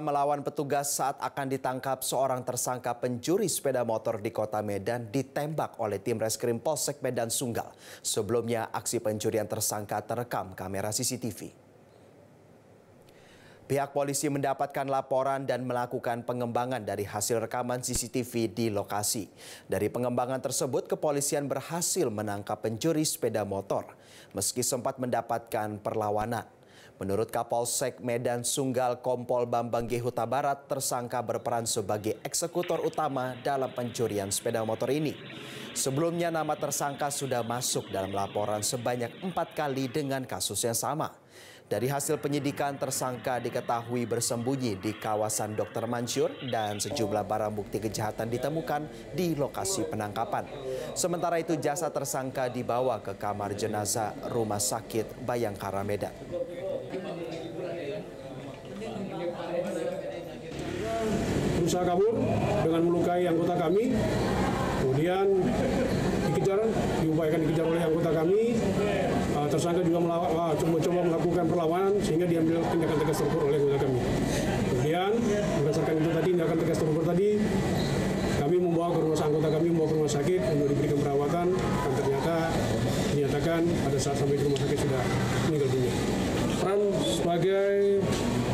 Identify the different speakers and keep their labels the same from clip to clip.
Speaker 1: Melawan petugas saat akan ditangkap seorang tersangka pencuri sepeda motor di kota Medan ditembak oleh tim Reskrim Polsek Medan Sunggal. Sebelumnya aksi pencurian tersangka terekam kamera CCTV. Pihak polisi mendapatkan laporan dan melakukan pengembangan dari hasil rekaman CCTV di lokasi. Dari pengembangan tersebut, kepolisian berhasil menangkap pencuri sepeda motor meski sempat mendapatkan perlawanan. Menurut Kapolsek Medan Sunggal Kompol Bambang G. Huta Barat, tersangka berperan sebagai eksekutor utama dalam pencurian sepeda motor ini. Sebelumnya nama tersangka sudah masuk dalam laporan sebanyak 4 kali dengan kasus yang sama. Dari hasil penyidikan, tersangka diketahui bersembunyi di kawasan Dr. Mansur dan sejumlah barang bukti kejahatan ditemukan di lokasi penangkapan. Sementara itu jasa tersangka dibawa ke kamar jenazah Rumah Sakit Bayangkara Medan.
Speaker 2: Berusaha kabur dengan melukai anggota kami, kemudian diupayakan dikejar oleh anggota kami. Tersangka juga coba melakukan perlawanan sehingga diambil tindakan tegas terukur oleh anggota kami. Kemudian berdasarkan itu tadi, tindakan tegas terukur tadi, kami membawa ke rumah sakit untuk diberikan perawatan, dan ternyata dinyatakan pada saat sampai di rumah sakit sudah meninggal dunia. Peran sebagai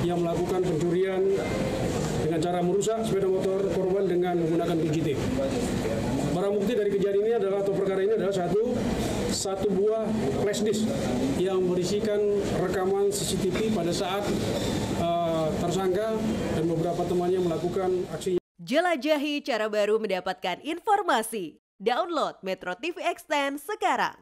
Speaker 2: yang melakukan pencurian dengan cara merusak sepeda motor korban dengan menggunakan PJT. Barang bukti dari kejadian ini adalah atau perkara ini adalah satu buah flash disk yang berisikan rekaman CCTV pada saat tersangka dan beberapa temannya melakukan aksi.
Speaker 3: Jelajahi cara baru mendapatkan informasi. Download Metro TV Extend sekarang.